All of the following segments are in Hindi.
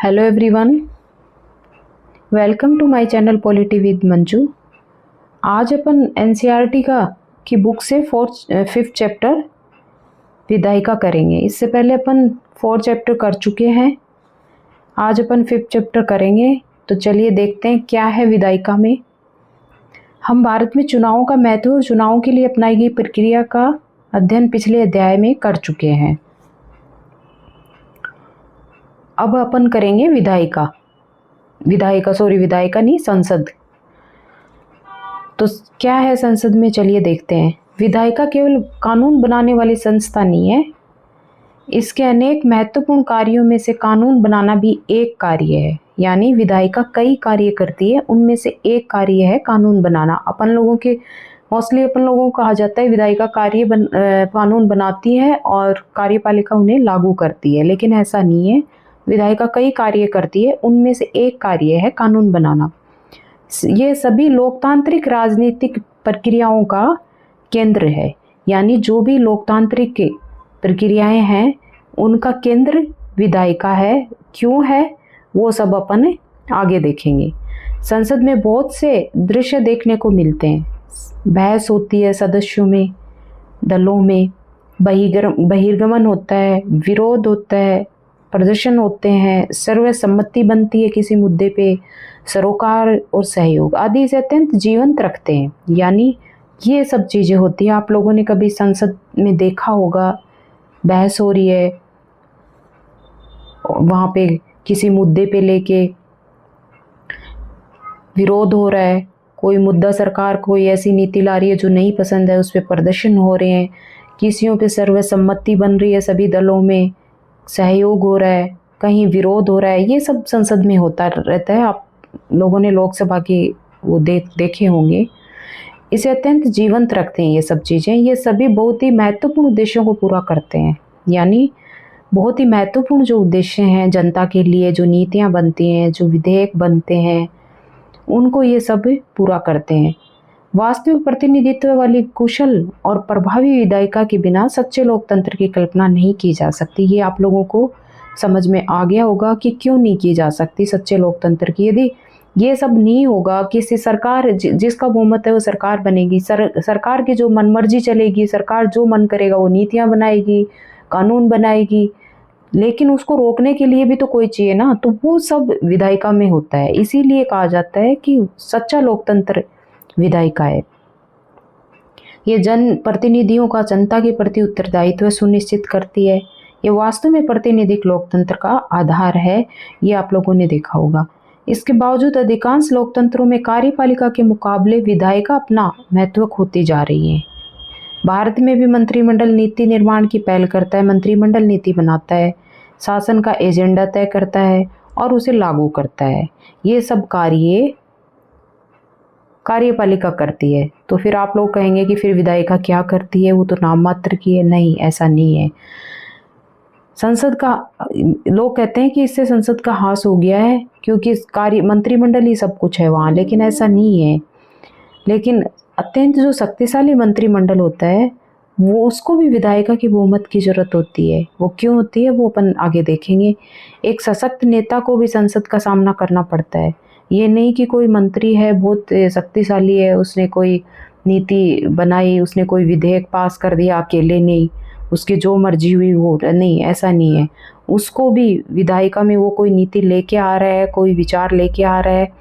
Hello everyone, welcome to my channel polity with Manju. आज अपन एनसीईआरटी की बुक से फिफ्थ चैप्टर विधायिका करेंगे। इससे पहले अपन 4 चैप्टर कर चुके हैं। आज अपन 5th चैप्टर करेंगे। तो चलिए देखते हैं क्या है विधायिका में। हम भारत में चुनावों का महत्व और चुनावों के लिए अपनाई गई प्रक्रिया का अध्ययन पिछले अध्याय में कर चुके हैं। अब अपन करेंगे विधायिका नहीं, संसद। तो क्या है संसद में, चलिए देखते हैं। विधायिका केवल कानून बनाने वाली संस्था नहीं है, इसके अनेक महत्वपूर्ण कार्यों में से कानून बनाना भी एक कार्य है। यानी विधायिका कई कार्य करती है, उनमें से एक कार्य है कानून बनाना। अपन लोगों को कहा जाता है विधायिका कानून बनाती है और कार्यपालिका उन्हें लागू करती है, लेकिन ऐसा नहीं है। विधायिका कई कार्य करती है, उनमें से एक कार्य है कानून बनाना। ये सभी लोकतांत्रिक राजनीतिक प्रक्रियाओं का केंद्र है। यानी जो भी लोकतांत्रिक प्रक्रियाएं हैं उनका केंद्र विधायिका है। क्यों है वो सब अपन आगे देखेंगे। संसद में बहुत से दृश्य देखने को मिलते हैं। बहस होती है सदस्यों में, दलों में, बहिर्गमन होता है, विरोध होता है, प्रदर्शन होते हैं, सर्वसम्मति बनती है किसी मुद्दे पे, सरोकार और सहयोग आदि इसे अत्यंत जीवंत रखते हैं। यानी ये सब चीज़ें होती हैं। आप लोगों ने कभी संसद में देखा होगा, बहस हो रही है, वहाँ पे किसी मुद्दे पे लेके विरोध हो रहा है, कोई मुद्दा सरकार कोई ऐसी नीति ला रही है जो नहीं पसंद है, उस पर प्रदर्शन हो रहे हैं, किसियों पे सर्वसम्मति बन रही है, सभी दलों में सहयोग हो रहा है, कहीं विरोध हो रहा है। ये सब संसद में होता रहता है। आप लोगों ने लोकसभा के वो देखे होंगे। इसे अत्यंत जीवंत रखते हैं ये सब चीज़ें। ये सभी बहुत ही महत्वपूर्ण उद्देश्यों को पूरा करते हैं। यानी बहुत ही महत्वपूर्ण जो उद्देश्य हैं जनता के लिए, जो नीतियाँ बनती हैं, जो विधेयक बनते हैं, उनको ये सब पूरा करते हैं। वास्तविक प्रतिनिधित्व वाली कुशल और प्रभावी विधायिका के बिना सच्चे लोकतंत्र की कल्पना नहीं की जा सकती। ये आप लोगों को समझ में आ गया होगा कि क्यों नहीं की जा सकती सच्चे लोकतंत्र की। यदि ये सब नहीं होगा, किसी सरकार जिसका बहुमत है वो सरकार बनेगी, सरकार की जो मनमर्जी चलेगी, सरकार जो मन करेगा वो नीतियाँ बनाएगी, कानून बनाएगी, लेकिन उसको रोकने के लिए भी तो कोई चाहिए ना। तो वो सब विधायिका में होता है। इसीलिए कहा जाता है कि सच्चा लोकतंत्र विधायिका है। ये जन प्रतिनिधियों का जनता के प्रति उत्तरदायित्व सुनिश्चित करती है। ये वास्तव में प्रातिनिधिक लोकतंत्र का आधार है। ये आप लोगों ने देखा होगा। इसके बावजूद अधिकांश लोकतंत्रों में कार्यपालिका के मुकाबले विधायिका अपना महत्व खोती जा रही है। भारत में भी मंत्रिमंडल नीति निर्माण की पहल करता है। मंत्रिमंडल नीति बनाता है, शासन का एजेंडा तय करता है और उसे लागू करता है। ये सब कार्यपालिका करती है। तो फिर आप लोग कहेंगे कि फिर विधायिका क्या करती है, वो तो नाम मात्र की है। नहीं, ऐसा नहीं है। लोग कहते हैं कि इससे संसद का ह्रास हो गया है क्योंकि मंत्रिमंडल ही सब कुछ है वहाँ, लेकिन ऐसा नहीं है। लेकिन अत्यंत जो शक्तिशाली मंत्रिमंडल होता है वो उसको भी विधायिका की बहुमत की जरूरत होती है। वो क्यों होती है वो अपन आगे देखेंगे। एक सशक्त नेता को भी संसद का सामना करना पड़ता है। ये नहीं कि कोई मंत्री है बहुत शक्तिशाली है, उसने कोई नीति बनाई, उसने कोई विधेयक पास कर दिया अकेले, नहीं, उसकी जो मर्जी हुई वो, नहीं, ऐसा नहीं है। उसको भी विधायिका में वो कोई नीति लेके आ रहा है, कोई विचार लेके आ रहा है,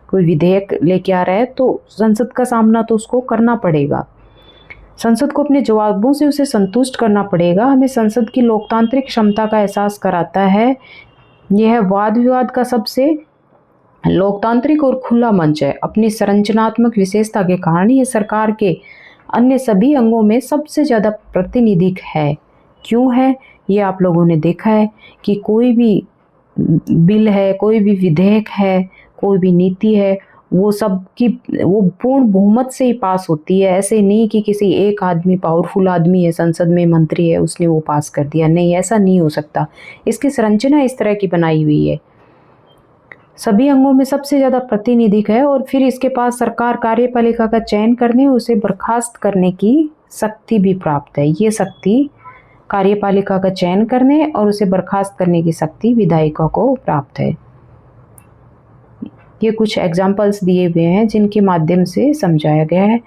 कोई विधेयक लेके आ रहा है, तो संसद का सामना तो उसको करना पड़ेगा। संसद को अपने जवाबों से उसे संतुष्ट करना पड़ेगा। हमें संसद की लोकतांत्रिक क्षमता का एहसास कराता है। यह वाद विवाद का सबसे लोकतांत्रिक और खुला मंच है। अपनी संरचनात्मक विशेषता के कारण ये सरकार के अन्य सभी अंगों में सबसे ज़्यादा प्रातिनिधिक है। क्यों है ये आप लोगों ने देखा है कि कोई भी बिल है, कोई भी विधेयक है, कोई भी नीति है, वो पूर्ण बहुमत से ही पास होती है। ऐसे नहीं कि किसी एक आदमी, पावरफुल आदमी है संसद में, मंत्री है, उसने वो पास कर दिया। नहीं, ऐसा नहीं हो सकता। इसकी संरचना इस तरह की बनाई हुई है। सभी अंगों में सबसे ज़्यादा प्रातिनिधिक है और फिर इसके पास सरकार कार्यपालिका का चयन करने, उसे बर्खास्त करने की शक्ति भी प्राप्त है। ये शक्ति कार्यपालिका का चयन करने और उसे बर्खास्त करने की शक्ति विधायिका को प्राप्त है। ये कुछ एग्जाम्पल्स दिए हुए हैं जिनके माध्यम से समझाया गया है।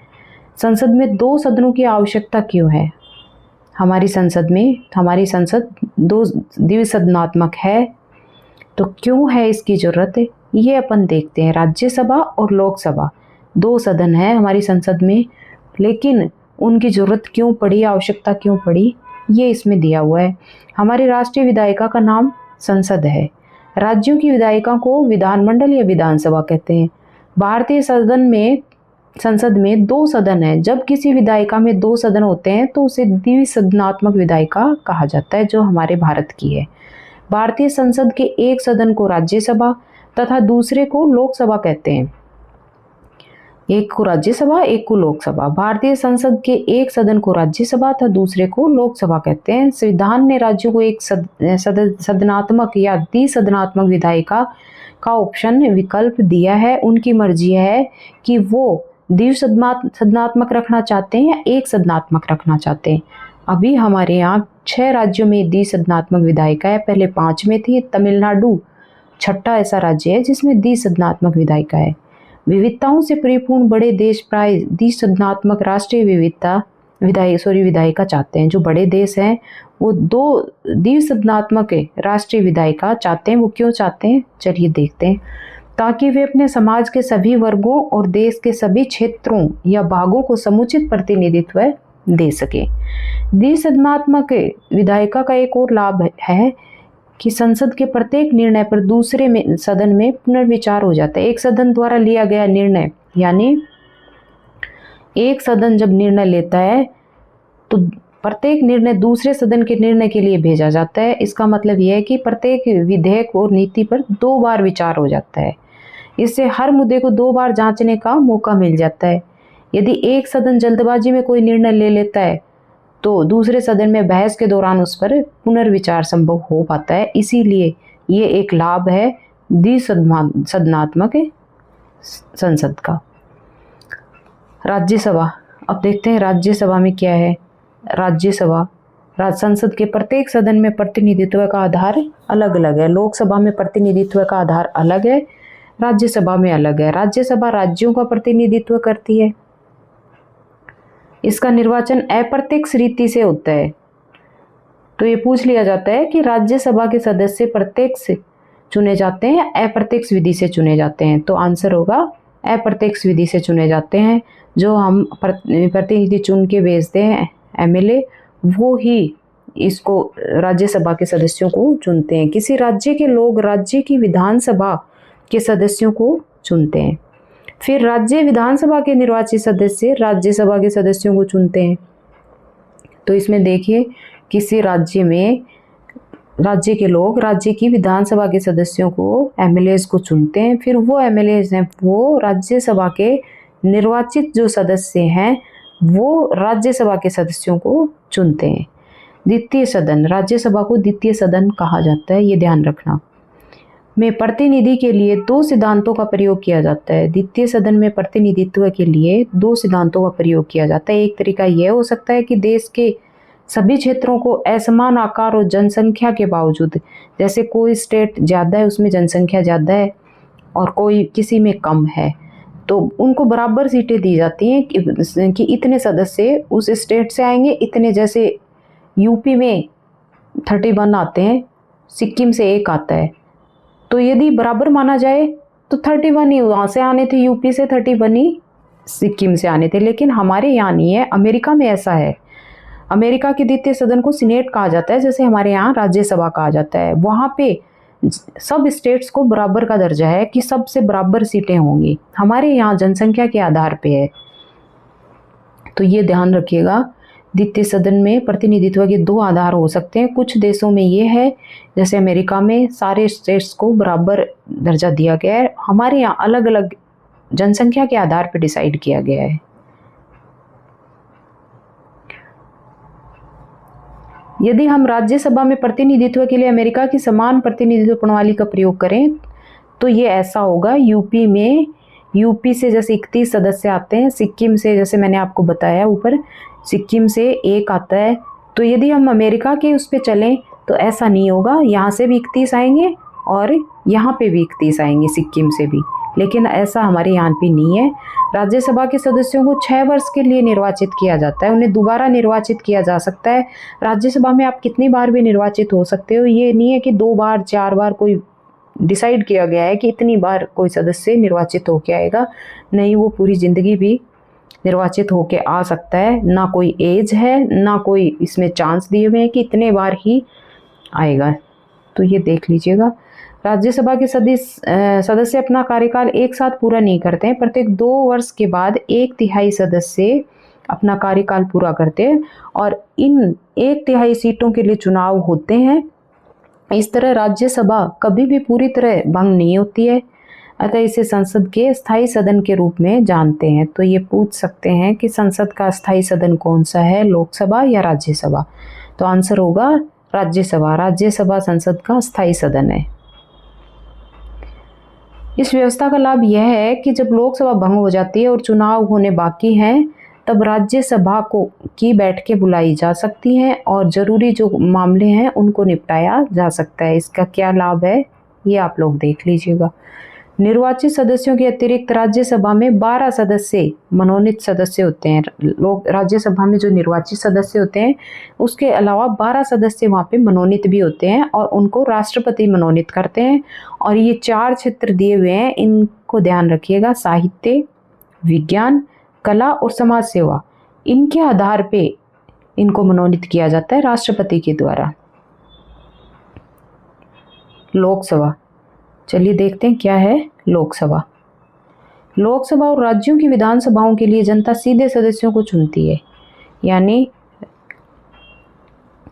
संसद में 2 सदनों की आवश्यकता क्यों है? हमारी संसद 2 द्विसदनात्मक है, तो क्यों है इसकी ज़रूरत है ये अपन देखते हैं। राज्यसभा और लोकसभा 2 सदन है हमारी संसद में, लेकिन उनकी ज़रूरत क्यों पड़ी, आवश्यकता क्यों पड़ी, ये इसमें दिया हुआ है। हमारी राष्ट्रीय विधायिका का नाम संसद है। राज्यों की विधायिका को विधानमंडल या विधानसभा कहते हैं। भारतीय संसद में 2 सदन है। जब किसी विधायिका में 2 सदन होते हैं तो उसे द्विसदनात्मक विधायिका कहा जाता है, जो हमारे भारत की है। भारतीय संसद के एक सदन को राज्यसभा तथा दूसरे को लोकसभा कहते हैं। एक को राज्यसभा, एक को लोकसभा। भारतीय संसद के एक सदन को राज्यसभा तथा दूसरे को लोकसभा कहते हैं। संविधान ने राज्यों को एक सदनात्मक या द्विसदनात्मक विधायिका का ऑप्शन विकल्प दिया है। उनकी मर्जी है कि वो द्विसदनात्मक रखना चाहते हैं या एक सदनात्मक रखना चाहते हैं। अभी हमारे यहाँ 6 राज्यों में द्विसदनात्मक विधायिका है। पहले 5 में थी। तमिलनाडु 6ठा ऐसा राज्य है जिसमें द्विसदनात्मक विधायिका है। विविधताओं से परिपूर्ण बड़े देश प्राय द्विसदनात्मक राष्ट्रीय विधायिका चाहते हैं। जो बड़े देश हैं वो 2 द्विसदनात्मक राष्ट्रीय विधायिका चाहते हैं। वो क्यों चाहते हैं, चलिए देखते हैं। ताकि वे अपने समाज के सभी वर्गों और देश के सभी क्षेत्रों या भागों को समुचित प्रतिनिधित्व दे सके। द्विसदनात्मक विधायिका का एक और लाभ है कि संसद के प्रत्येक निर्णय पर दूसरे सदन में पुनर्विचार हो जाता है। एक सदन द्वारा लिया गया निर्णय, यानी एक सदन जब निर्णय लेता है तो प्रत्येक निर्णय दूसरे सदन के निर्णय के लिए भेजा जाता है। इसका मतलब यह है कि प्रत्येक विधेयक और नीति पर 2 बार विचार हो जाता है। इससे हर मुद्दे को 2 बार जांचने का मौका मिल जाता है। यदि एक सदन जल्दबाजी में कोई निर्णय ले लेता है तो दूसरे सदन में बहस के दौरान उस पर पुनर्विचार संभव हो पाता है। इसीलिए ये एक लाभ है द्विसदनात्मक संसद का। राज्यसभा, अब देखते हैं राज्यसभा में क्या है। राज्यसभा संसद के प्रत्येक सदन में प्रतिनिधित्व का आधार अलग अलग है। लोकसभा में प्रतिनिधित्व का आधार अलग है, राज्यसभा में अलग है। राज्यसभा राज्यों का प्रतिनिधित्व करती है। इसका निर्वाचन अप्रत्यक्ष रीति से होता है। तो ये पूछ लिया जाता है कि राज्यसभा के सदस्य प्रत्यक्ष चुने जाते हैं या अप्रत्यक्ष विधि से चुने जाते हैं, तो आंसर होगा अप्रत्यक्ष विधि से चुने जाते हैं। जो हम प्रतिनिधि चुन के भेजते हैं एमएलए, वो ही इसको राज्यसभा के सदस्यों को चुनते हैं। किसी राज्य के लोग राज्य की विधानसभा के सदस्यों को चुनते हैं। फिर राज्य विधानसभा के निर्वाचित सदस्य राज्यसभा के सदस्यों को चुनते हैं। तो इसमें देखिए, किसी राज्य में राज्य के लोग राज्य की विधानसभा के सदस्यों को, एमएलएज को चुनते हैं। फिर वो एमएलएज हैं वो राज्यसभा के निर्वाचित जो सदस्य हैं वो राज्यसभा के सदस्यों को चुनते हैं। द्वितीय सदन, राज्यसभा को द्वितीय सदन कहा जाता है, ये ध्यान रखना। में प्रतिनिधि के लिए 2 सिद्धांतों का प्रयोग किया जाता है। द्वितीय सदन में प्रतिनिधित्व के लिए 2 सिद्धांतों का प्रयोग किया जाता है। एक तरीका यह हो सकता है कि देश के सभी क्षेत्रों को असमान आकार और जनसंख्या के बावजूद, जैसे कोई स्टेट ज़्यादा है उसमें जनसंख्या ज़्यादा है और कोई किसी में कम है, तो उनको बराबर सीटें दी जाती हैं कि इतने सदस्य उस स्टेट से आएंगे, इतने, जैसे यूपी में 31 आते हैं, सिक्किम से 1 आता है, तो यदि बराबर माना जाए तो 31 ही वहाँ से आने थे, यूपी से 31 ही सिक्किम से आने थे। लेकिन हमारे यहाँ नहीं है, अमेरिका में ऐसा है। अमेरिका के द्वितीय सदन को सीनेट कहा जाता है, जैसे हमारे यहाँ राज्यसभा कहा जाता है। वहाँ पे सब स्टेट्स को बराबर का दर्जा है कि सबसे बराबर सीटें होंगी। हमारे यहाँ जनसंख्या के आधार पे है, तो ये ध्यान रखिएगा। द्वितीय सदन में प्रतिनिधित्व के 2 आधार हो सकते हैं। कुछ देशों में ये है, जैसे अमेरिका में सारे स्टेट्स को बराबर दर्जा दिया गया है। हमारे यहाँ अलग अलग जनसंख्या के आधार पर डिसाइड किया गया है। यदि हम राज्यसभा में प्रतिनिधित्व के लिए अमेरिका की समान प्रतिनिधित्व प्रणाली का प्रयोग करें तो ये ऐसा होगा। यूपी से जैसे 31 सदस्य आते हैं, सिक्किम से जैसे मैंने आपको बताया ऊपर, सिक्किम से 1 आता है, तो यदि हम अमेरिका के उस पर चलें तो ऐसा नहीं होगा, यहाँ से भी 31 आएंगे और यहाँ पे भी 31 आएंगे, सिक्किम से भी। लेकिन ऐसा हमारे यहाँ पे नहीं है। राज्यसभा के सदस्यों को 6 वर्ष के लिए निर्वाचित किया जाता है, उन्हें दोबारा निर्वाचित किया जा सकता है। राज्यसभा में आप कितनी बार भी निर्वाचित हो सकते हो, ये नहीं है कि 2 बार 4 बार कोई डिसाइड किया गया है कि इतनी बार कोई सदस्य निर्वाचित होके आएगा। नहीं, वो पूरी ज़िंदगी भी निर्वाचित होके आ सकता है। ना कोई एज है, ना कोई इसमें चांस दिए हुए हैं कि इतने बार ही आएगा। तो ये देख लीजिएगा। राज्यसभा के सदस्य अपना कार्यकाल एक साथ पूरा नहीं करते हैं। प्रत्येक 2 वर्ष के बाद 1/3 सदस्य अपना कार्यकाल पूरा करते हैं और इन 1/3 सीटों के लिए चुनाव होते हैं। इस तरह राज्यसभा कभी भी पूरी तरह भंग नहीं होती है, अतः इसे संसद के स्थायी सदन के रूप में जानते हैं। तो ये पूछ सकते हैं कि संसद का स्थायी सदन कौन सा है, लोकसभा या राज्यसभा? तो आंसर होगा राज्यसभा। राज्यसभा संसद का स्थायी सदन है। इस व्यवस्था का लाभ यह है कि जब लोकसभा भंग हो जाती है और चुनाव होने बाकी हैं, तब राज्यसभा की बैठकें बुलाई जा सकती हैं और ज़रूरी जो मामले हैं उनको निपटाया जा सकता है। इसका क्या लाभ है ये आप लोग देख लीजिएगा। निर्वाचित सदस्यों के अतिरिक्त राज्यसभा में 12 सदस्य मनोनीत सदस्य होते हैं। लोग राज्यसभा में जो निर्वाचित सदस्य होते हैं उसके अलावा 12 सदस्य वहाँ पे मनोनीत भी होते हैं और उनको राष्ट्रपति मनोनीत करते हैं। और ये 4 क्षेत्र दिए हुए हैं, इनको ध्यान रखिएगा। साहित्य, विज्ञान, कला और समाज सेवा, इनके आधार पे इनको मनोनीत किया जाता है राष्ट्रपति के द्वारा। लोकसभा, चलिए देखते हैं क्या है लोकसभा। लोकसभा और राज्यों की विधानसभाओं के लिए जनता सीधे सदस्यों को चुनती है, यानी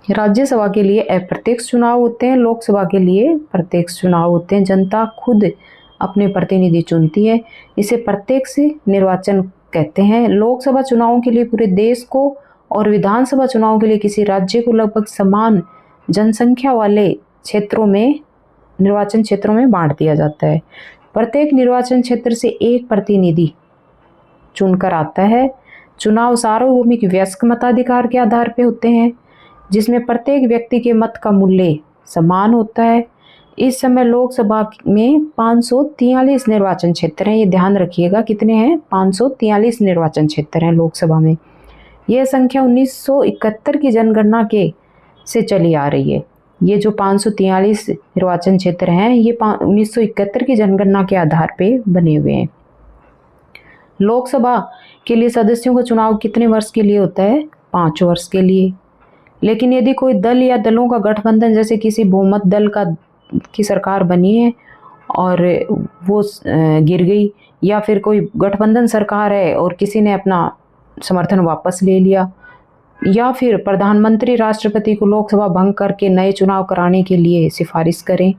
राज्यसभा के लिए अप्रत्यक्ष चुनाव होते हैं, लोकसभा के लिए प्रत्यक्ष चुनाव होते हैं। जनता खुद अपने प्रतिनिधि चुनती है, इसे प्रत्यक्ष निर्वाचन कहते हैं। लोकसभा चुनावों के लिए पूरे देश को और विधानसभा चुनाव के लिए किसी राज्य को लगभग समान जनसंख्या वाले क्षेत्रों में, निर्वाचन क्षेत्रों में बांट दिया जाता है। प्रत्येक निर्वाचन क्षेत्र से एक प्रतिनिधि चुनकर आता है। चुनाव सार्वभौमिक वयस्क मताधिकार के आधार पर होते हैं, जिसमें प्रत्येक व्यक्ति के मत का मूल्य समान होता है। इस समय लोकसभा में 543 निर्वाचन क्षेत्र हैं। ये ध्यान रखिएगा, कितने हैं? 543 निर्वाचन क्षेत्र हैं लोकसभा में। यह संख्या 1971 की जनगणना के से चली आ रही है। ये जो 543 निर्वाचन क्षेत्र हैं ये 1971 की जनगणना के आधार पे बने हुए हैं। लोकसभा के लिए सदस्यों का चुनाव कितने वर्ष के लिए होता है? 5 वर्ष के लिए। लेकिन यदि कोई दल या दलों का गठबंधन, जैसे किसी बहुमत दल की सरकार बनी है और वो गिर गई, या फिर कोई गठबंधन सरकार है और किसी ने अपना समर्थन वापस ले लिया, या फिर प्रधानमंत्री राष्ट्रपति को लोकसभा भंग करके नए चुनाव कराने के लिए सिफारिश करें,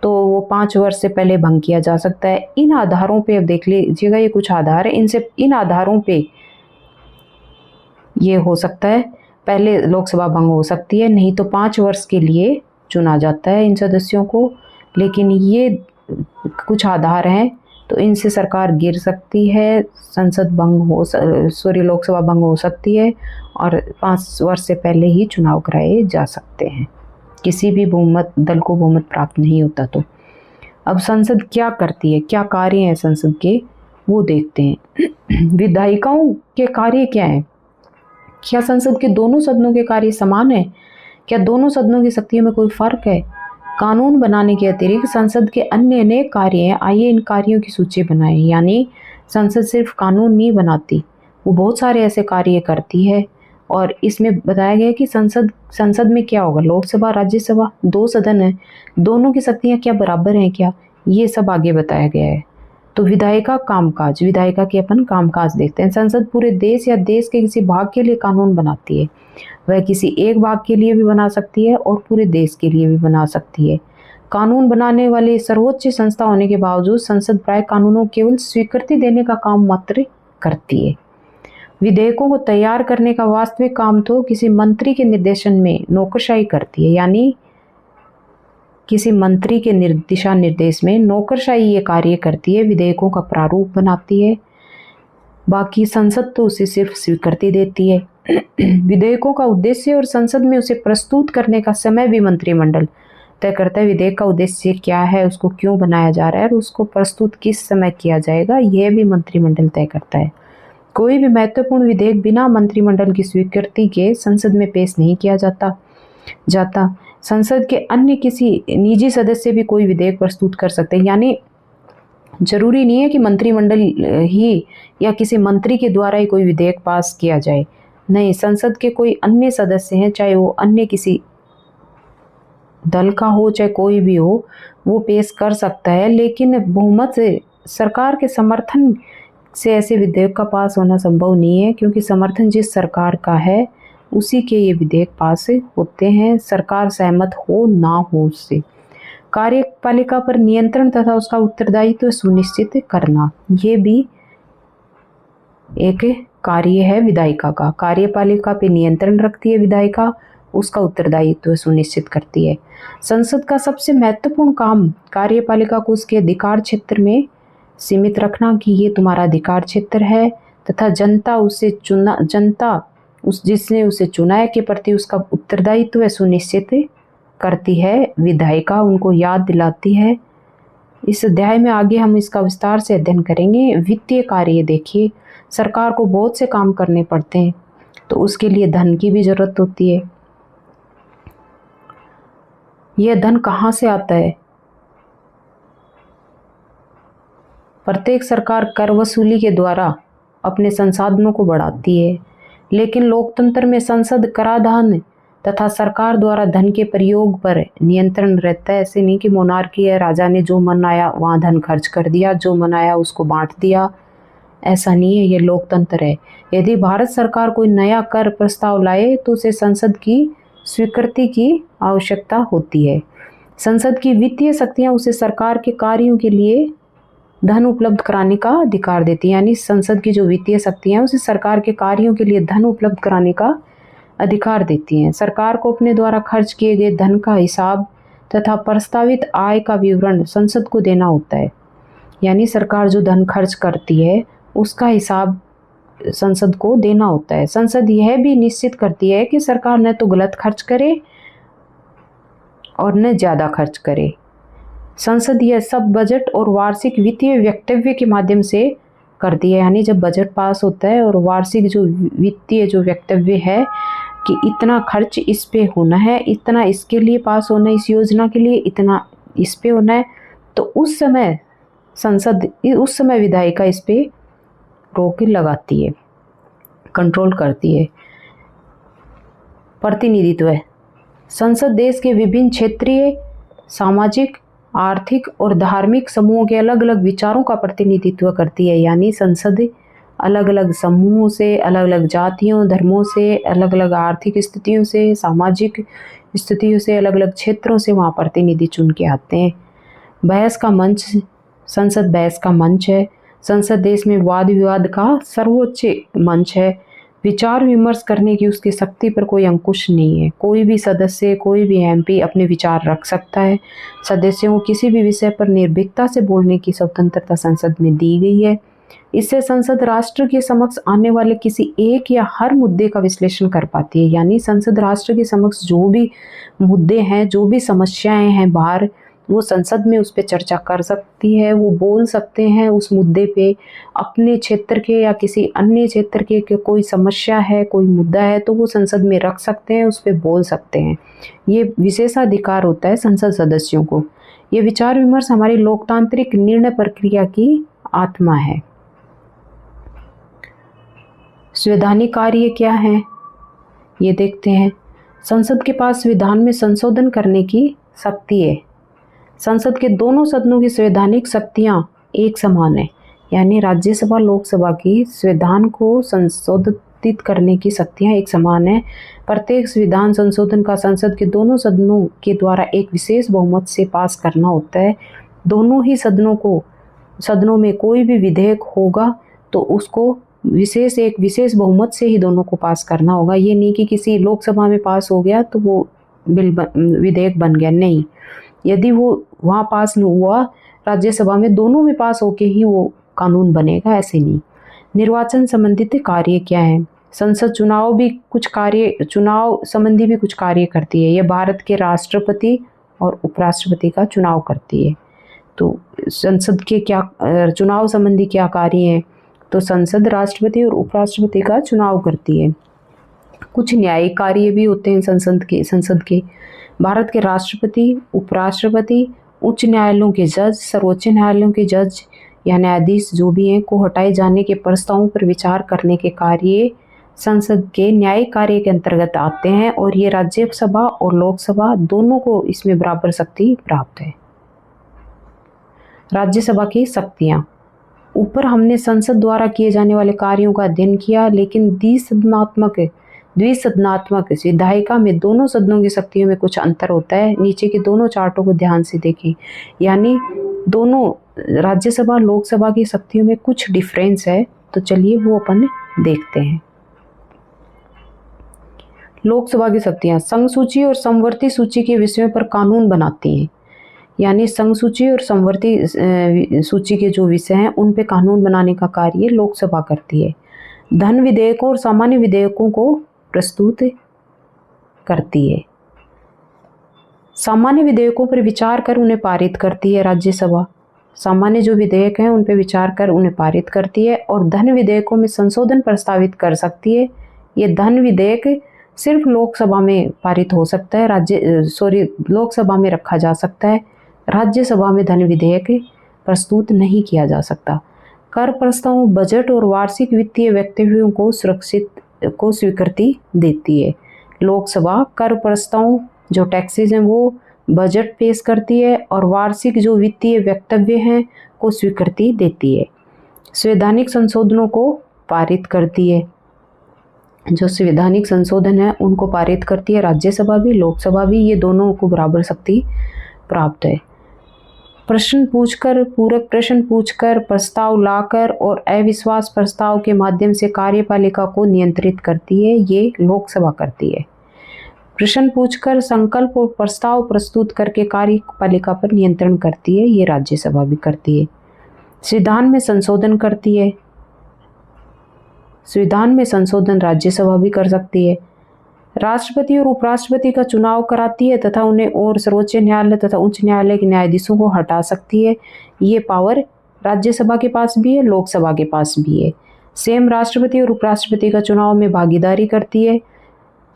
तो वो 5 वर्ष से पहले भंग किया जा सकता है। इन आधारों पे अब देख लीजिएगा, ये कुछ आधार है, इन आधारों पे ये हो सकता है, पहले लोकसभा भंग हो सकती है, नहीं तो 5 वर्ष के लिए चुना जाता है इन सदस्यों को। लेकिन ये कुछ आधार हैं, तो इनसे सरकार गिर सकती है, लोकसभा भंग हो सकती है और 5 वर्ष से पहले ही चुनाव कराए जा सकते हैं, किसी भी बहुमत दल को बहुमत प्राप्त नहीं होता। तो अब संसद क्या करती है, क्या कार्य हैं संसद के, वो देखते हैं। विधायिकाओं के कार्य क्या हैं? क्या संसद के दोनों सदनों के कार्य समान है? क्या दोनों सदनों की शक्तियों में कोई फर्क है? कानून बनाने के अतिरिक्त संसद के अन्य अनेक कार्य हैं, आइए इन कार्यों की सूची बनाएं। यानी संसद सिर्फ कानून नहीं बनाती, वो बहुत सारे ऐसे कार्य करती है। और इसमें बताया गया है कि संसद में क्या होगा, लोकसभा राज्यसभा 2 सदन है, दोनों की शक्तियाँ क्या बराबर हैं क्या, ये सब आगे बताया गया है। तो विधायिका के अपन कामकाज देखते हैं। संसद पूरे देश या देश के किसी भाग के लिए कानून बनाती है। वह किसी एक भाग के लिए भी बना सकती है और पूरे देश के लिए भी बना सकती है। कानून बनाने वाले सर्वोच्च संस्था होने के बावजूद संसद प्राय कानूनों केवल स्वीकृति देने का काम मात्र करती है। विधेयकों को तैयार करने का वास्तविक काम तो किसी मंत्री के निर्देशन में नौकरशाही करती है, यानी किसी मंत्री के दिशा निर्देश में नौकरशाही ये कार्य करती है, विधेयकों का प्रारूप बनाती है। बाकी संसद तो उसे सिर्फ स्वीकृति देती है। विधेयकों का उद्देश्य और संसद में उसे प्रस्तुत करने का समय भी मंत्रिमंडल तय करता है। विधेयक का उद्देश्य क्या है, उसको क्यों बनाया जा रहा है और उसको प्रस्तुत किस समय किया जाएगा, यह भी मंत्रिमंडल तय करता है। कोई भी महत्वपूर्ण विधेयक बिना मंत्रिमंडल की स्वीकृति के संसद में पेश नहीं किया जाता। संसद के अन्य किसी निजी सदस्य भी कोई विधेयक प्रस्तुत कर सकते हैं, यानी जरूरी नहीं है कि मंत्रिमंडल ही या किसी मंत्री के द्वारा ही कोई विधेयक पास किया जाए। नहीं, संसद के कोई अन्य सदस्य हैं, चाहे वो अन्य किसी दल का हो चाहे कोई भी हो, वो पेश कर सकता है, लेकिन बहुमत से सरकार के समर्थन से ऐसे विधेयक का पास होना संभव नहीं है, क्योंकि समर्थन जिस सरकार का है उसी के ये विधेयक पास होते हैं, सरकार सहमत हो ना हो उससे। कार्यपालिका पर नियंत्रण तथा उसका उत्तरदायित्व सुनिश्चित करना, ये भी एक कार्य है विधायिका का। कार्यपालिका पे नियंत्रण रखती है विधायिका, उसका उत्तरदायित्व सुनिश्चित करती है। संसद का सबसे महत्वपूर्ण काम कार्यपालिका को उसके अधिकार क्षेत्र में सीमित रखना कि ये तुम्हारा अधिकार क्षेत्र है, तथा जनता जिसने उसे चुना है के प्रति उसका उत्तरदायित्व सुनिश्चित करती है विधायिका, उनको याद दिलाती है। इस अध्याय में आगे हम इसका विस्तार से अध्ययन करेंगे। वित्तीय कार्य देखिए, सरकार को बहुत से काम करने पड़ते हैं, तो उसके लिए धन की भी जरूरत होती है। यह धन कहाँ से आता है? प्रत्येक सरकार कर वसूली के द्वारा अपने संसाधनों को बढ़ाती है, लेकिन लोकतंत्र में संसद कराधान तथा सरकार द्वारा धन के प्रयोग पर नियंत्रण रहता है। ऐसे नहीं कि मोनार्की है, राजा ने जो मन आया वहाँ धन खर्च कर दिया, जो मन आया उसको बांट दिया, ऐसा नहीं है, ये लोकतंत्र है। यदि भारत सरकार कोई नया कर प्रस्ताव लाए तो उसे संसद की स्वीकृति की आवश्यकता होती है। संसद की वित्तीय शक्तियाँ उसे सरकार के कार्यों के लिए धन उपलब्ध कराने का अधिकार देती है, यानी संसद की जो वित्तीय शक्तियाँ हैं उसे सरकार के कार्यों के लिए धन उपलब्ध कराने का अधिकार देती हैं। सरकार को अपने द्वारा खर्च किए गए धन का हिसाब तथा प्रस्तावित आय का विवरण संसद को देना होता है, यानी सरकार जो धन खर्च करती है उसका हिसाब संसद को देना होता है। संसद यह भी निश्चित करती है कि सरकार न तो गलत खर्च करे और न ज़्यादा खर्च करे। संसद यह सब बजट और वार्षिक वित्तीय वक्तव्य के माध्यम से करती है, यानी जब बजट पास होता है और वार्षिक जो वित्तीय जो वक्तव्य है कि इतना खर्च इस पे होना है, इतना इसके लिए पास होना है, इस योजना के लिए इतना इस पे होना है, तो उस समय विधायिका इस पे रोक लगाती है, कंट्रोल करती है। प्रतिनिधित्व है, संसद देश के विभिन्न क्षेत्रीय, सामाजिक, आर्थिक और धार्मिक समूहों के अलग अलग विचारों का प्रतिनिधित्व करती है, यानी संसद अलग अलग समूहों से, अलग अलग जातियों धर्मों से, अलग अलग आर्थिक स्थितियों से, सामाजिक स्थितियों से, अलग अलग क्षेत्रों से वहाँ प्रतिनिधि चुन के आते हैं। बहस का मंच, संसद बहस का मंच है। संसद देश में वाद विवाद का सर्वोच्च मंच है। विचार विमर्श करने की उसकी शक्ति पर कोई अंकुश नहीं है। कोई भी सदस्य, कोई भी एमपी अपने विचार रख सकता है। सदस्यों को किसी भी विषय पर निर्भीकता से बोलने की स्वतंत्रता संसद में दी गई है। इससे संसद राष्ट्र के समक्ष आने वाले किसी एक या हर मुद्दे का विश्लेषण कर पाती है, यानी संसद राष्ट्र के समक्ष जो भी मुद्दे हैं, जो भी समस्याएं हैं बाहर, वो संसद में उस पर चर्चा कर सकती है। वो बोल सकते हैं उस मुद्दे पे, अपने क्षेत्र के या किसी अन्य क्षेत्र के कोई समस्या है, कोई मुद्दा है, तो वो संसद में रख सकते हैं, उस पर बोल सकते हैं। ये विशेषाधिकार होता है संसद सदस्यों को। ये विचार विमर्श हमारी लोकतांत्रिक निर्णय प्रक्रिया की आत्मा है। संवैधानिक कार्य क्या है ये देखते हैं। संसद के पास संविधान में संशोधन करने की शक्ति है। संसद के दोनों सदनों की संवैधानिक शक्तियां एक समान है, यानी राज्यसभा लोकसभा की संविधान को संशोधित करने की शक्तियां एक समान है। प्रत्येक संविधान संशोधन का संसद के दोनों सदनों के द्वारा एक विशेष बहुमत से पास करना होता है। दोनों ही सदनों में कोई भी विधेयक होगा तो उसको एक विशेष बहुमत से ही दोनों को पास करना होगा। ये नहीं कि किसी लोकसभा में पास हो गया तो वो विधेयक बन गया, नहीं। यदि वो वहाँ पास नहीं हुआ राज्यसभा में, दोनों में पास होके ही वो कानून बनेगा, ऐसे नहीं। निर्वाचन संबंधित कार्य क्या है? संसद चुनाव संबंधी भी कुछ कार्य करती है। यह भारत के राष्ट्रपति और उपराष्ट्रपति का चुनाव करती है। तो संसद के क्या चुनाव संबंधी क्या कार्य हैं? तो संसद राष्ट्रपति और उपराष्ट्रपति का चुनाव करती है। कुछ न्यायिक कार्य भी होते हैं संसद के। भारत के राष्ट्रपति, उपराष्ट्रपति, उच्च न्यायालयों के जज, सर्वोच्च न्यायालयों के जज या न्यायाधीश जो भी हैं को हटाए जाने के प्रस्तावों पर विचार करने के कार्य संसद के न्यायिक कार्य के अंतर्गत आते हैं और ये राज्यसभा और लोकसभा दोनों को इसमें बराबर शक्ति प्राप्त है। राज्यसभा की शक्तियां। ऊपर हमने संसद द्वारा किए जाने वाले कार्यों का अध्ययन किया, लेकिन द्विसदनात्मक विधायिका में दोनों सदनों की शक्तियों में कुछ अंतर होता है। नीचे के दोनों चार्टों को ध्यान से देखें, यानी दोनों राज्यसभा लोकसभा की शक्तियों में कुछ डिफरेंस है। तो चलिए वो अपन देखते हैं। लोकसभा की शक्तियां संघ सूची और समवर्ती सूची के विषयों पर कानून बनाती हैं, यानी संघ सूची और समवर्ती सूची के जो विषय हैं उन पे कानून बनाने का कार्य लोकसभा करती है। धन विधेयकों और सामान्य विधेयकों को प्रस्तुत करती है। सामान्य विधेयकों पर विचार कर उन्हें पारित करती है राज्यसभा। सामान्य जो विधेयक हैं उन पर विचार कर उन्हें पारित करती है और धन विधेयकों में संशोधन प्रस्तावित कर सकती है। ये धन विधेयक सिर्फ लोकसभा में पारित हो सकता है, लोकसभा में रखा जा सकता है। राज्यसभा में धन विधेयक प्रस्तुत नहीं किया जा सकता। कर प्रस्ताव बजट और वार्षिक वित्तीय वक्तव्यों को स्वीकृति देती है। लोकसभा कर प्रस्ताव जो टैक्सेस हैं वो बजट पेश करती है और वार्षिक जो वित्तीय वक्तव्य हैं को स्वीकृति देती है। संवैधानिक संशोधनों को पारित करती है। जो संवैधानिक संशोधन है उनको पारित करती है राज्यसभा भी, लोकसभा भी। ये दोनों को बराबर शक्ति प्राप्त है। प्रश्न पूछकर, पूरक प्रश्न पूछकर, प्रस्ताव लाकर और अविश्वास प्रस्ताव के माध्यम से कार्यपालिका को नियंत्रित करती है, ये लोकसभा करती है। प्रश्न पूछकर, संकल्प और प्रस्ताव प्रस्तुत करके कार्यपालिका पर नियंत्रण करती है, ये राज्यसभा भी करती है। संविधान में संशोधन करती है। संविधान में संशोधन राज्यसभा भी कर सकती है। राष्ट्रपति और उपराष्ट्रपति का चुनाव कराती है तथा उन्हें और सर्वोच्च न्यायालय तथा उच्च न्यायालय के न्यायाधीशों को हटा सकती है। ये पावर राज्यसभा के पास भी है, लोकसभा के पास भी है। सेम राष्ट्रपति और उपराष्ट्रपति का चुनाव में भागीदारी करती है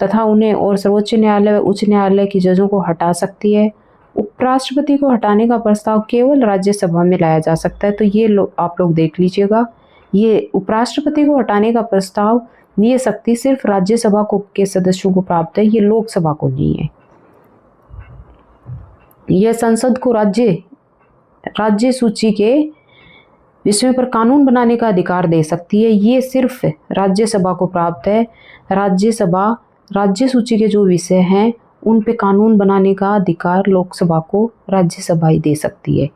तथा उन्हें और सर्वोच्च न्यायालय व उच्च न्यायालय के जजों को हटा सकती है। उपराष्ट्रपति को हटाने का प्रस्ताव केवल राज्यसभा में लाया जा सकता है। तो ये आप लोग देख लीजिएगा, ये उपराष्ट्रपति को हटाने का प्रस्ताव, ये शक्ति सिर्फ राज्यसभा के सदस्यों को प्राप्त है, ये लोकसभा को नहीं है। यह संसद को राज्य सूची के विषयों पर कानून बनाने का अधिकार दे सकती है, ये सिर्फ राज्यसभा को प्राप्त है। राज्यसभा राज्य सूची के जो विषय हैं उन पे कानून बनाने का अधिकार लोकसभा को राज्यसभा ही दे सकती है।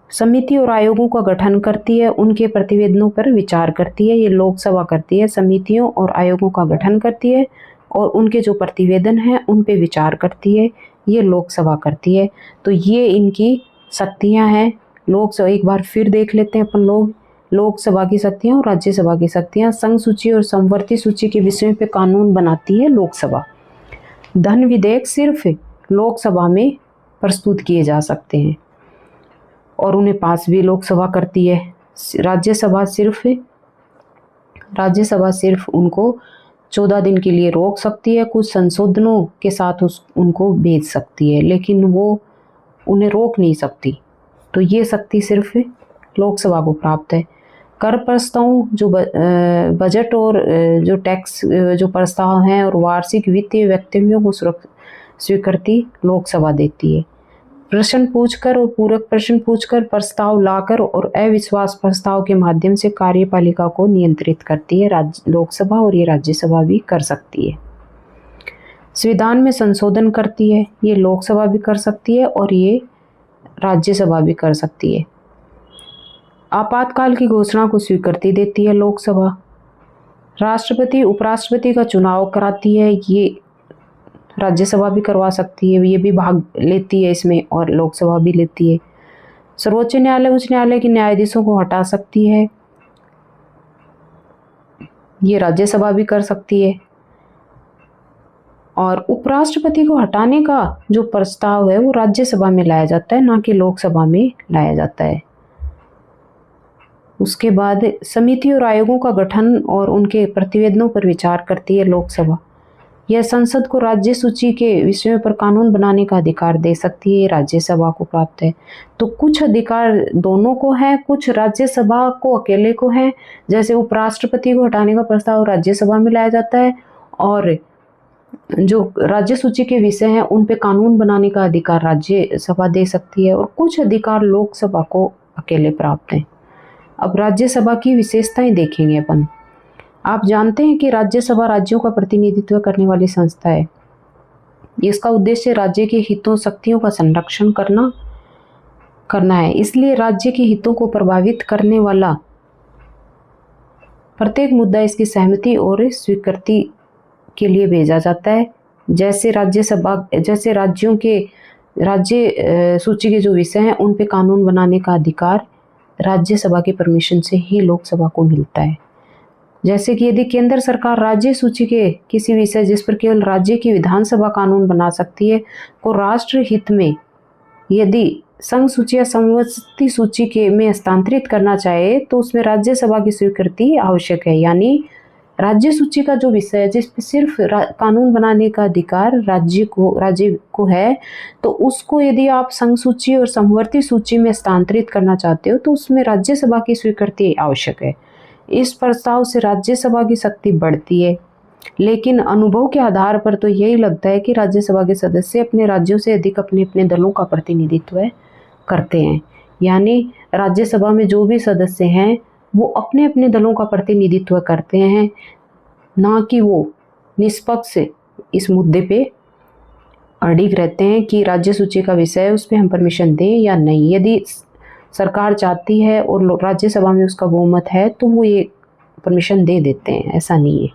समिति और आयोगों का गठन करती है, उनके प्रतिवेदनों पर विचार करती है, ये लोकसभा करती है। समितियों और आयोगों का गठन करती है और उनके जो प्रतिवेदन हैं उन पे विचार करती है, ये लोकसभा करती है। तो ये इनकी शक्तियां हैं। लोकसभा एक बार फिर देख लेते हैं अपन लोग, लोकसभा की शक्तियां और राज्यसभा की शक्तियां। संघ सूची और समवर्ती सूची के विषयों पे कानून बनाती है लोकसभा। धन विधेयक सिर्फ लोकसभा में प्रस्तुत किए जा सकते हैं और उन्हें पास भी लोकसभा करती है। राज्यसभा सिर्फ उनको 14 दिन के लिए रोक सकती है, कुछ संशोधनों के साथ उनको भेज सकती है, लेकिन वो उन्हें रोक नहीं सकती। तो ये शक्ति सिर्फ लोकसभा को प्राप्त है। कर प्रस्ताव जो बजट और जो टैक्स जो प्रस्ताव हैं और वार्षिक वित्तीय वक्तव्यों को स्वीकृति लोकसभा देती है। प्रश्न पूछकर और पूरक प्रश्न पूछकर, प्रस्ताव लाकर और अविश्वास प्रस्ताव के माध्यम से कार्यपालिका को नियंत्रित करती है लोकसभा, और ये राज्यसभा भी कर सकती है। संविधान में संशोधन करती है, ये लोकसभा भी कर सकती है और ये राज्यसभा भी कर सकती है। आपातकाल की घोषणा को स्वीकृति देती है लोकसभा। राष्ट्रपति उपराष्ट्रपति का चुनाव कराती है, ये राज्यसभा भी करवा सकती है, ये भी भाग लेती है इसमें और लोकसभा भी लेती है। सर्वोच्च न्यायालय उच्च न्यायालय के न्यायाधीशों को हटा सकती है, ये राज्यसभा भी कर सकती है। और उपराष्ट्रपति को हटाने का जो प्रस्ताव है वो राज्यसभा में लाया जाता है, ना कि लोकसभा में लाया जाता है। उसके बाद समिति और आयोगों का गठन और उनके प्रतिवेदनों पर विचार करती है लोकसभा। यह संसद को राज्य सूची के विषयों पर कानून बनाने का अधिकार दे सकती है, राज्यसभा को प्राप्त है। तो कुछ अधिकार दोनों को है, कुछ राज्यसभा को अकेले को है। जैसे उपराष्ट्रपति को हटाने का प्रस्ताव राज्यसभा में लाया जाता है और जो राज्य सूची के विषय हैं उन पे कानून बनाने का अधिकार राज्यसभा दे सकती है, और कुछ अधिकार लोकसभा को अकेले प्राप्त हैं। अब राज्यसभा की विशेषताएं देखेंगे अपन। आप जानते हैं कि राज्यसभा राज्यों का प्रतिनिधित्व करने वाली संस्था है। इसका उद्देश्य राज्य के हितों शक्तियों का संरक्षण करना है। इसलिए राज्य के हितों को प्रभावित करने वाला प्रत्येक मुद्दा इसकी सहमति और स्वीकृति के लिए भेजा जाता है। जैसे राज्यों के राज्य सूची के जो विषय हैं उन पे कानून बनाने का अधिकार राज्यसभा के परमिशन से ही लोकसभा को मिलता है। जैसे कि यदि केंद्र सरकार राज्य सूची के किसी विषय जिस पर केवल राज्य की विधानसभा कानून बना सकती है को राष्ट्र हित में यदि संघ सूची या समवर्ती सूची के में हस्तांतरित करना चाहे तो उसमें राज्यसभा की स्वीकृति आवश्यक है। यानी राज्य सूची का जो विषय है जिस पर सिर्फ कानून बनाने का अधिकार राज्य को है, तो उसको यदि आप संघ सूची और समवर्ती सूची में हस्तांतरित करना चाहते हो तो उसमें राज्यसभा की स्वीकृति आवश्यक है। इस प्रस्ताव से राज्यसभा की शक्ति बढ़ती है, लेकिन अनुभव के आधार पर तो यही लगता है कि राज्यसभा के सदस्य अपने राज्यों से अधिक अपने अपने दलों का प्रतिनिधित्व करते हैं। यानी राज्यसभा में जो भी सदस्य हैं वो अपने अपने दलों का प्रतिनिधित्व करते हैं, ना कि वो निष्पक्ष इस मुद्दे पे अड़िग रहते हैं कि राज्य सूची का विषय है उस पर हम परमिशन दें या नहीं। यदि सरकार चाहती है और राज्यसभा में उसका बहुमत है तो वो ये परमिशन दे देते हैं, ऐसा नहीं है।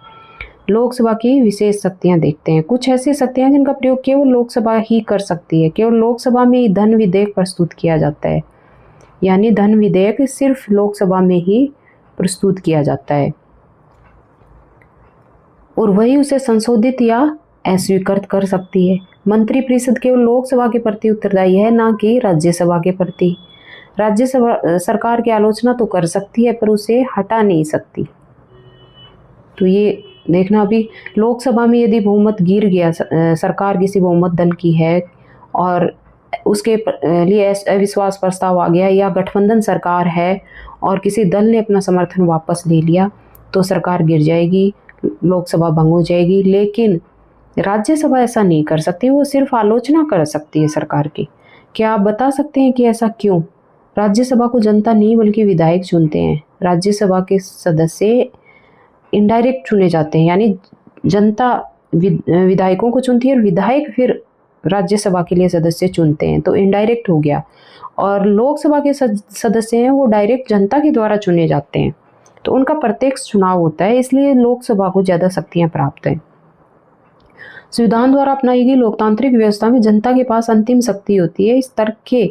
लोकसभा की विशेष शक्तियां देखते हैं। कुछ ऐसी शक्तियां जिनका प्रयोग केवल लोकसभा ही कर सकती है। केवल लोकसभा में ही धन विधेयक प्रस्तुत किया जाता है, यानी धन विधेयक सिर्फ लोकसभा में ही प्रस्तुत किया जाता है और वही उसे संशोधित या अस्वीकृत कर सकती है। मंत्रिपरिषद केवल लोकसभा के प्रति उत्तरदायी है, ना कि राज्यसभा के प्रति। राज्यसभा सरकार की आलोचना तो कर सकती है पर उसे हटा नहीं सकती। तो ये देखना, अभी लोकसभा में यदि बहुमत गिर गया, सरकार किसी बहुमत दल की है और उसके लिए अविश्वास प्रस्ताव आ गया, या गठबंधन सरकार है और किसी दल ने अपना समर्थन वापस ले लिया, तो सरकार गिर जाएगी, लोकसभा भंग हो जाएगी। लेकिन राज्यसभा ऐसा नहीं कर सकती, वो सिर्फ आलोचना कर सकती है सरकार की। क्या आप बता सकते हैं कि ऐसा क्यों? राज्यसभा को जनता नहीं बल्कि विधायक चुनते हैं। राज्यसभा के सदस्य इनडायरेक्ट चुने जाते हैं, यानी जनता विधायकों को चुनती है और विधायक फिर राज्यसभा के लिए सदस्य चुनते हैं, तो इनडायरेक्ट हो गया। और लोकसभा के सदस्य हैं वो डायरेक्ट जनता के द्वारा चुने जाते हैं, तो उनका प्रत्यक्ष चुनाव होता है, इसलिए लोकसभा को ज़्यादा शक्तियाँ प्राप्त हैं। संविधान द्वारा अपनाई गई लोकतांत्रिक व्यवस्था में जनता के पास अंतिम शक्ति होती है। इस तर्क के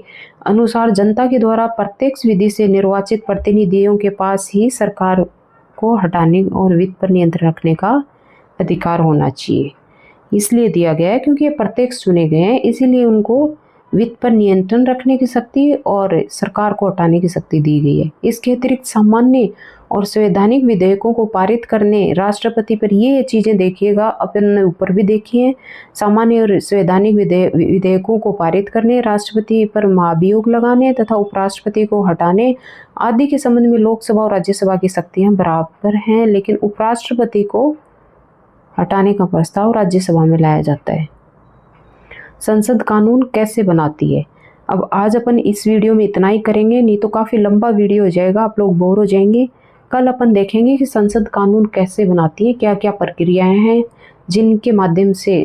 अनुसार जनता के द्वारा प्रत्यक्ष विधि से निर्वाचित प्रतिनिधियों के पास ही सरकार को हटाने और वित्त पर नियंत्रण रखने का अधिकार होना चाहिए। इसलिए दिया गया है क्योंकि ये प्रत्यक्ष चुने गए हैं, इसीलिए उनको वित्त पर नियंत्रण रखने की शक्ति और सरकार को हटाने की शक्ति दी गई है। इसके अतिरिक्त सामान्य और संवैधानिक विधेयकों को पारित करने राष्ट्रपति पर ये चीज़ें देखिएगा, अपन ऊपर भी देखिए। सामान्य और संवैधानिक विधेयकों को पारित करने, राष्ट्रपति पर महाभियोग लगाने तथा उपराष्ट्रपति को हटाने आदि के संबंध में लोकसभा और राज्यसभा की शक्तियाँ बराबर हैं, लेकिन उपराष्ट्रपति को हटाने का प्रस्ताव राज्यसभा में लाया जाता है। संसद कानून कैसे बनाती है? अब आज अपन इस वीडियो में इतना ही करेंगे, नहीं तो काफ़ी लंबा वीडियो हो जाएगा, आप लोग बोर हो जाएंगे। कल अपन देखेंगे कि संसद कानून कैसे बनाती है, क्या क्या प्रक्रियाएं हैं जिनके माध्यम से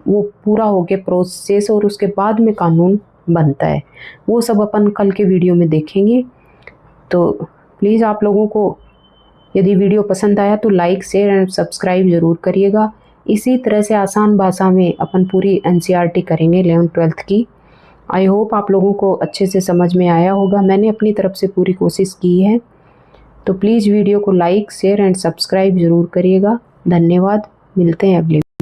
वो पूरा हो के प्रोसेस और उसके बाद में कानून बनता है, वो सब अपन कल के वीडियो में देखेंगे। तो प्लीज़ आप लोगों को यदि वीडियो पसंद आया तो लाइक, शेयर एंड सब्सक्राइब ज़रूर करिएगा। इसी तरह से आसान भाषा में अपन पूरी NCERT करेंगे 11th-12th की। आई होप आप लोगों को अच्छे से समझ में आया होगा। मैंने अपनी तरफ से पूरी कोशिश की है। तो प्लीज़ वीडियो को लाइक शेयर एंड सब्सक्राइब ज़रूर करिएगा। धन्यवाद, मिलते हैं अगले